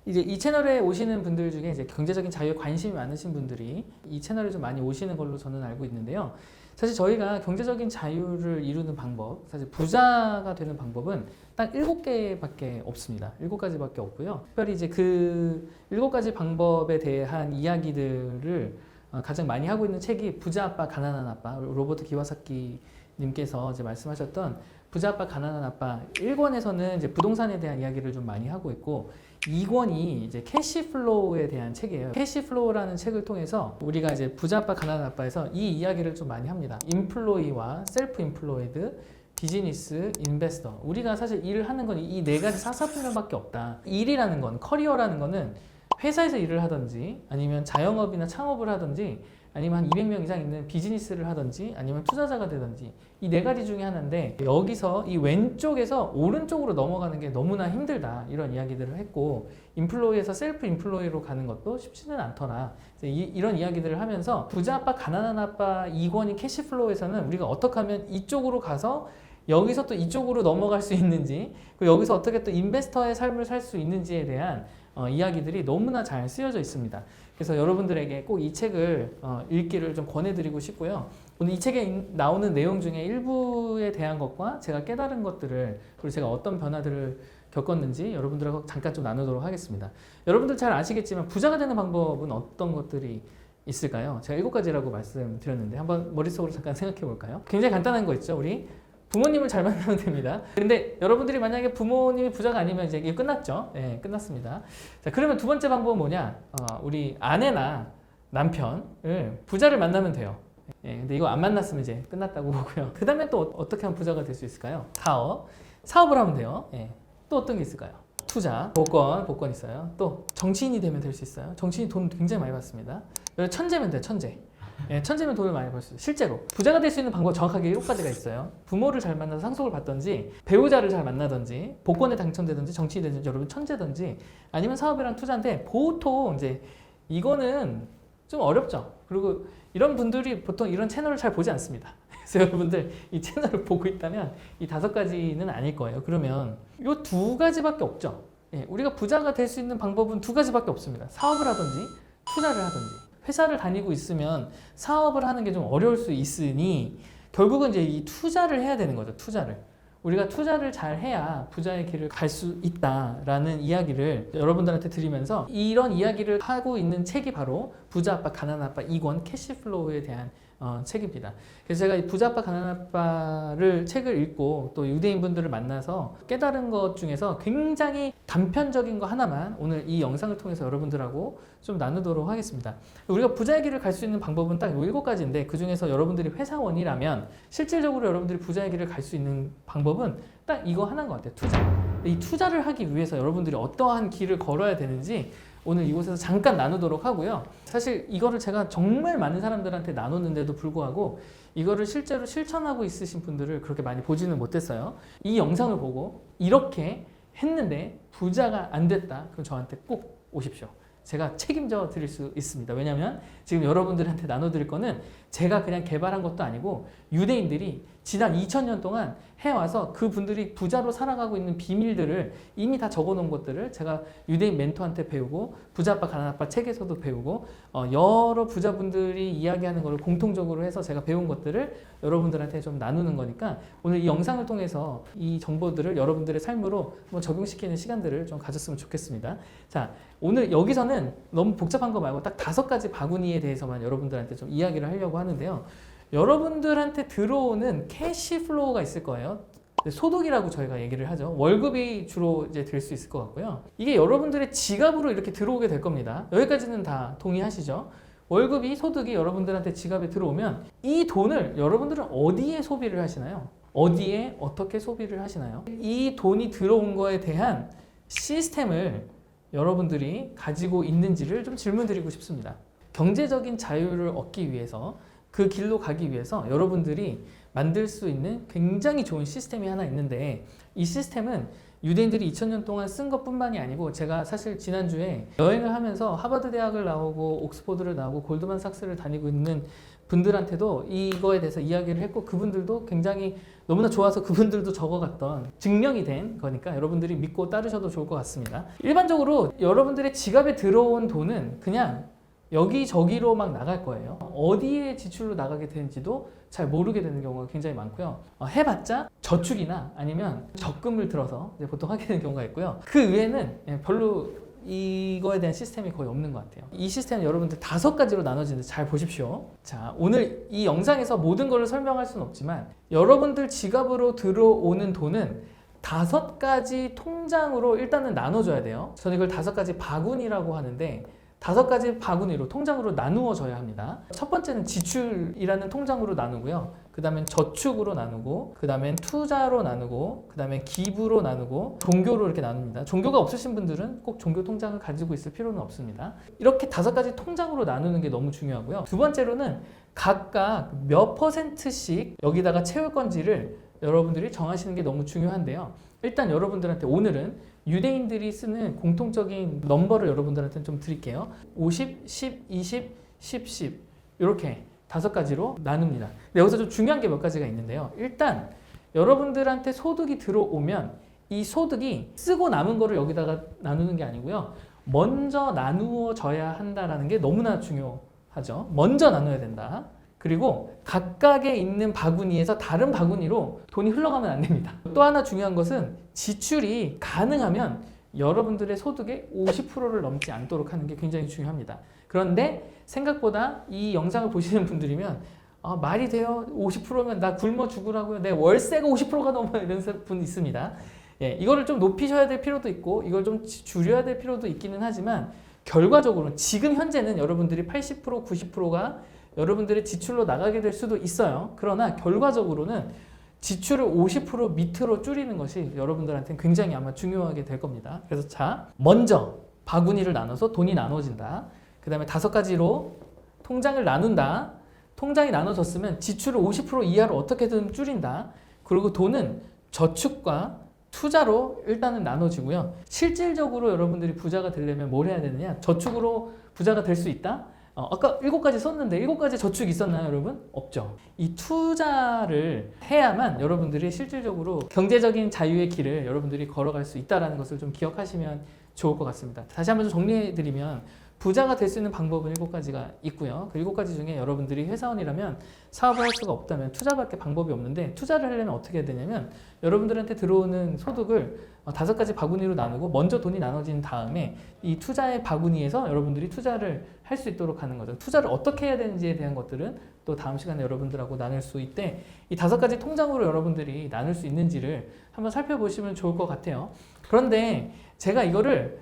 이제 이 채널에 오시는 분들 중에 이제 경제적인 자유에 관심이 많으신 분들이 이 채널에 좀 많이 오시는 걸로 저는 알고 있는데요. 사실 저희가 경제적인 자유를 이루는 방법, 사실 부자가 되는 방법은 딱 7개밖에 없습니다. 7가지밖에 없고요. 특별히 이제 그 7가지 방법에 대한 이야기들을 가장 많이 하고 있는 책이 부자 아빠, 가난한 아빠, 로버트 기와사키 님께서 이제 말씀하셨던 부자 아빠, 가난한 아빠 1권에서는 이제 부동산에 대한 이야기를 좀 많이 하고 있고 2권이 이제 캐시플로우에 대한 책이에요. 캐시플로우라는 책을 통해서 우리가 이제 부자 아빠, 가난한 아빠에서 이 이야기를 좀 많이 합니다. 인플로이와 셀프 인플로이드, 비즈니스, 인베스터. 우리가 사실 일을 하는 건 이 4가지 사사분면밖에 없다. 일이라는 건, 커리어라는 거는 회사에서 일을 하든지 아니면 자영업이나 창업을 하든지 아니면 한 200명 이상 있는 비즈니스를 하든지 아니면 투자자가 되든지 이 4가지 중에 하나인데 여기서 이 왼쪽에서 오른쪽으로 넘어가는 게 너무나 힘들다 이런 이야기들을 했고 인플로이에서 셀프 인플로이로 가는 것도 쉽지는 않더라 이런 이야기들을 하면서 부자 아빠 가난한 아빠 2권인 캐시플로우에서는 우리가 어떻게 하면 이쪽으로 가서 여기서 또 이쪽으로 넘어갈 수 있는지 그리고 여기서 어떻게 또 인베스터의 삶을 살 수 있는지에 대한 이야기들이 너무나 잘 쓰여져 있습니다. 그래서 여러분들에게 꼭 이 책을 읽기를 좀 권해드리고 싶고요. 오늘 이 책에 나오는 내용 중에 일부에 대한 것과 제가 깨달은 것들을 그리고 제가 어떤 변화들을 겪었는지 여러분들하고 잠깐 좀 나누도록 하겠습니다. 여러분들 잘 아시겠지만 부자가 되는 방법은 어떤 것들이 있을까요? 제가 7가지라고 말씀드렸는데 한번 머릿속으로 잠깐 생각해 볼까요? 굉장히 간단한 거 있죠. 우리 부모님을 잘 만나면 됩니다. 근데 여러분들이 만약에 부모님이 부자가 아니면 이제 이게 끝났죠. 네, 끝났습니다. 자, 그러면 두 번째 방법은 뭐냐? 우리 아내나 남편을 부자를 만나면 돼요. 예, 근데 이거 안 만났으면 이제 끝났다고 보고요. 그 다음에 또 어떻게 하면 부자가 될 수 있을까요? 사업을 하면 돼요. 예, 또 어떤 게 있을까요? 투자, 복권 있어요. 또 정치인이 되면 될 수 있어요. 정치인이 돈 굉장히 많이 받습니다. 천재면 돼요, 천재. 예, 천재면 돈을 많이 벌 수 있어요. 실제로 부자가 될 수 있는 방법 정확하게 7가지가 있어요. 부모를 잘 만나서 상속을 받든지 배우자를 잘 만나든지 복권에 당첨되든지 정치인이 되든지 여러분 천재든지 아니면 사업이랑 투자인데 보통 이제 이거는 좀 어렵죠. 그리고 이런 분들이 보통 이런 채널을 잘 보지 않습니다. 그래서 여러분들 이 채널을 보고 있다면 이 5가지는 아닐 거예요. 그러면 이 2가지밖에 없죠. 예, 우리가 부자가 될 수 있는 방법은 2가지밖에 없습니다. 사업을 하든지 투자를 하든지. 회사를 다니고 있으면 사업을 하는 게 좀 어려울 수 있으니 결국은 이제 이 투자를 해야 되는 거죠. 투자를. 우리가 투자를 잘 해야 부자의 길을 갈 수 있다라는 이야기를 여러분들한테 드리면서 이런 이야기를 하고 있는 책이 바로 부자 아빠 가난한 아빠 2권 캐시플로우에 대한 책입니다. 그래서 제가 이 부자 아빠 가난한 아빠를 책을 읽고 또 유대인 분들을 만나서 깨달은 것 중에서 굉장히 단편적인 거 하나만 오늘 이 영상을 통해서 여러분들하고 좀 나누도록 하겠습니다. 우리가 부자의 길을 갈 수 있는 방법은 딱 7가지인데 그 중에서 여러분들이 회사원이라면 실질적으로 여러분들이 부자의 길을 갈 수 있는 방법은 딱 이거 하나인 것 같아요. 투자. 이 투자를 하기 위해서 여러분들이 어떠한 길을 걸어야 되는지 오늘 이곳에서 잠깐 나누도록 하고요. 사실 이거를 제가 정말 많은 사람들한테 나눴는데도 불구하고 이거를 실제로 실천하고 있으신 분들을 그렇게 많이 보지는 못했어요. 이 영상을 보고 이렇게 했는데 부자가 안 됐다. 그럼 저한테 꼭 오십시오. 제가 책임져 드릴 수 있습니다. 왜냐하면 지금 여러분들한테 나눠드릴 거는 제가 그냥 개발한 것도 아니고 유대인들이 지난 2000년 동안 해와서 그분들이 부자로 살아가고 있는 비밀들을 이미 다 적어놓은 것들을 제가 유대인 멘토한테 배우고 부자 아빠 가난한 아빠 책에서도 배우고 여러 부자분들이 이야기하는 것을 공통적으로 해서 제가 배운 것들을 여러분들한테 좀 나누는 거니까 오늘 이 영상을 통해서 이 정보들을 여러분들의 삶으로 한번 적용시키는 시간들을 좀 가졌으면 좋겠습니다. 자, 오늘 여기서는 너무 복잡한 거 말고 딱 5가지 바구니에 대해서만 여러분들한테 좀 이야기를 하려고 하는데요. 여러분들한테 들어오는 캐시플로우가 있을 거예요. 소득이라고 저희가 얘기를 하죠. 월급이 주로 이제 될 수 있을 것 같고요. 이게 여러분들의 지갑으로 이렇게 들어오게 될 겁니다. 여기까지는 다 동의하시죠? 월급이 소득이 여러분들한테 지갑에 들어오면 이 돈을 여러분들은 어디에 소비를 하시나요? 어디에 어떻게 소비를 하시나요? 이 돈이 들어온 거에 대한 시스템을 여러분들이 가지고 있는지를 좀 질문드리고 싶습니다. 경제적인 자유를 얻기 위해서 그 길로 가기 위해서 여러분들이 만들 수 있는 굉장히 좋은 시스템이 하나 있는데 이 시스템은 유대인들이 2000년 동안 쓴 것뿐만이 아니고 제가 사실 지난주에 여행을 하면서 하버드 대학을 나오고 옥스퍼드를 나오고 골드만삭스를 다니고 있는 분들한테도 이거에 대해서 이야기를 했고 그분들도 굉장히 너무나 좋아서 그분들도 적어갔던 증명이 된 거니까 여러분들이 믿고 따르셔도 좋을 것 같습니다. 일반적으로 여러분들의 지갑에 들어온 돈은 그냥 여기저기로 막 나갈 거예요. 어디에 지출로 나가게 되는지도 잘 모르게 되는 경우가 굉장히 많고요. 해봤자 저축이나 아니면 적금을 들어서 이제 보통 하게 되는 경우가 있고요. 그 외에는 별로 이거에 대한 시스템이 거의 없는 것 같아요. 이 시스템은 여러분들 5가지로 나눠지는데 잘 보십시오. 자, 오늘 이 영상에서 모든 걸 설명할 수는 없지만 여러분들 지갑으로 들어오는 돈은 5가지 통장으로 일단은 나눠줘야 돼요. 저는 이걸 5가지 바구니라고 하는데 5가지 바구니로 통장으로 나누어져야 합니다. 첫 번째는 지출이라는 통장으로 나누고요. 그 다음엔 저축으로 나누고, 그 다음엔 투자로 나누고, 그 다음엔 기부로 나누고, 종교로 이렇게 나눕니다. 종교가 없으신 분들은 꼭 종교 통장을 가지고 있을 필요는 없습니다. 이렇게 5가지 통장으로 나누는 게 너무 중요하고요. 두 번째로는 각각 몇 %씩 여기다가 채울 건지를 여러분들이 정하시는 게 너무 중요한데요. 일단 여러분들한테 오늘은 유대인들이 쓰는 공통적인 넘버를 여러분들한테 좀 드릴게요. 50, 10, 20, 10, 10 이렇게 5가지로 나눕니다. 근데 여기서 좀 중요한 게 몇 가지가 있는데요. 일단 여러분들한테 소득이 들어오면 이 소득이 쓰고 남은 거를 여기다가 나누는 게 아니고요. 먼저 나누어져야 한다는 게 너무나 중요하죠. 먼저 나눠야 된다. 그리고 각각에 있는 바구니에서 다른 바구니로 돈이 흘러가면 안 됩니다. 또 하나 중요한 것은 지출이 가능하면 여러분들의 소득의 50%를 넘지 않도록 하는 게 굉장히 중요합니다. 그런데 생각보다 이 영상을 보시는 분들이면 말이 돼요? 50%면 나 굶어 죽으라고요? 내 월세가 50%가 넘어요? 이런 분 있습니다. 예, 이거를 좀 높이셔야 될 필요도 있고 이걸 좀 줄여야 될 필요도 있기는 하지만 결과적으로 지금 현재는 여러분들이 80%, 90%가 여러분들의 지출로 나가게 될 수도 있어요. 그러나 결과적으로는 지출을 50% 밑으로 줄이는 것이 여러분들한테는 굉장히 아마 중요하게 될 겁니다. 그래서 자, 먼저 바구니를 나눠서 돈이 나눠진다. 그 다음에 5가지로 통장을 나눈다. 통장이 나눠졌으면 지출을 50% 이하로 어떻게든 줄인다. 그리고 돈은 저축과 투자로 일단은 나눠지고요. 실질적으로 여러분들이 부자가 되려면 뭘 해야 되느냐? 저축으로 부자가 될 수 있다? 아까 7가지 썼는데 7가지 저축이 있었나요, 여러분? 없죠. 이 투자를 해야만 여러분들이 실질적으로 경제적인 자유의 길을 여러분들이 걸어갈 수 있다는 것을 좀 기억하시면 좋을 것 같습니다. 다시 한번 좀 정리해드리면 부자가 될 수 있는 방법은 7가지가 있고요. 그 7가지 중에 여러분들이 회사원이라면 사업을 할 수가 없다면 투자밖에 방법이 없는데 투자를 하려면 어떻게 해야 되냐면 여러분들한테 들어오는 소득을 5가지 바구니로 나누고 먼저 돈이 나눠진 다음에 이 투자의 바구니에서 여러분들이 투자를 할 수 있도록 하는 거죠. 투자를 어떻게 해야 되는지에 대한 것들은 또 다음 시간에 여러분들하고 나눌 수 있대 이 5가지 통장으로 여러분들이 나눌 수 있는지를 한번 살펴보시면 좋을 것 같아요. 그런데 제가 이거를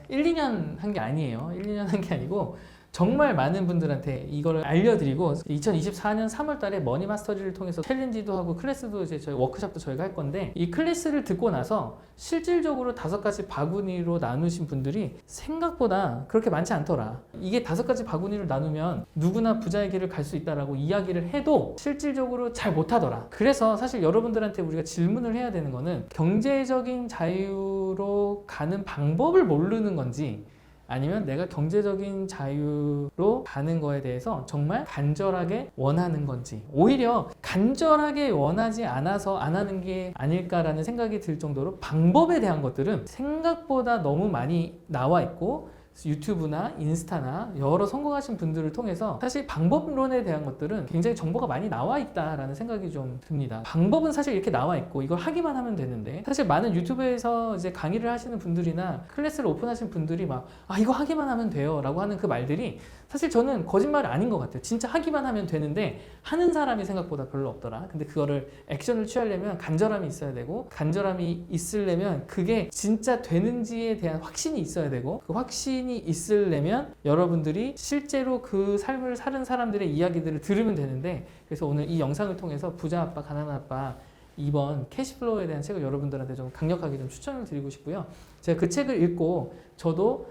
1, 2년 한 게 아니에요. 1, 2년 한 게 아니고 정말 많은 분들한테 이걸 알려드리고 2024년 3월 달에 머니 마스터리를 통해서 챌린지도 하고 클래스도 이제 저희 워크숍도 저희가 할 건데 이 클래스를 듣고 나서 실질적으로 5가지 바구니로 나누신 분들이 생각보다 그렇게 많지 않더라. 이게 5가지 바구니를 나누면 누구나 부자의 길을 갈 수 있다라고 이야기를 해도 실질적으로 잘 못하더라. 그래서 사실 여러분들한테 우리가 질문을 해야 되는 거는 경제적인 자유로 가는 방법을 모르는 건지 아니면 내가 경제적인 자유로 가는 거에 대해서 정말 간절하게 원하는 건지 오히려 간절하게 원하지 않아서 안 하는 게 아닐까라는 생각이 들 정도로 방법에 대한 것들은 생각보다 너무 많이 나와 있고 유튜브나 인스타나 여러 성공하신 분들을 통해서 사실 방법론에 대한 것들은 굉장히 정보가 많이 나와 있다라는 생각이 좀 듭니다. 방법은 사실 이렇게 나와 있고 이걸 하기만 하면 되는데 사실 많은 유튜브에서 이제 강의를 하시는 분들이나 클래스를 오픈하신 분들이 막 이거 하기만 하면 돼요 라고 하는 그 말들이 사실 저는 거짓말이 아닌 것 같아요. 진짜 하기만 하면 되는데 하는 사람이 생각보다 별로 없더라. 근데 그거를 액션을 취하려면 간절함이 있어야 되고 간절함이 있으려면 그게 진짜 되는지에 대한 확신이 있어야 되고 그 확신이 있으려면 여러분들이 실제로 그 삶을 사는 사람들의 이야기들을 들으면 되는데 그래서 오늘 이 영상을 통해서 부자 아빠 가난한 아빠 2번 캐시플로우에 대한 책을 여러분들한테 좀 강력하게 좀 추천을 드리고 싶고요. 제가 그 책을 읽고 저도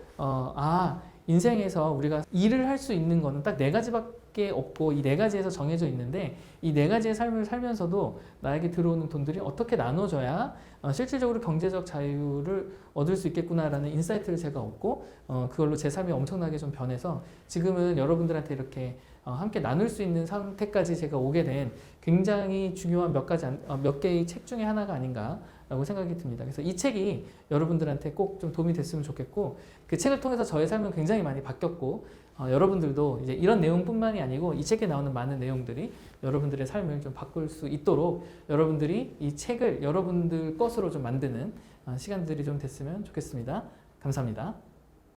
인생에서 우리가 일을 할 수 있는 거는 딱 4가지밖에 개 없고 이 네 가지에서 정해져 있는데 이 네 가지의 삶을 살면서도 나에게 들어오는 돈들이 어떻게 나눠져야 실질적으로 경제적 자유를 얻을 수 있겠구나라는 인사이트를 제가 얻고 그걸로 제 삶이 엄청나게 좀 변해서 지금은 여러분들한테 이렇게 함께 나눌 수 있는 상태까지 제가 오게 된 굉장히 중요한 몇 개의 책 중에 하나가 아닌가라고 생각이 듭니다. 그래서 이 책이 여러분들한테 꼭 좀 도움이 됐으면 좋겠고 그 책을 통해서 저의 삶은 굉장히 많이 바뀌었고 여러분들도 이제 이런 내용뿐만이 아니고 이 책에 나오는 많은 내용들이 여러분들의 삶을 좀 바꿀 수 있도록 여러분들이 이 책을 여러분들 것으로 좀 만드는 시간들이 좀 됐으면 좋겠습니다. 감사합니다.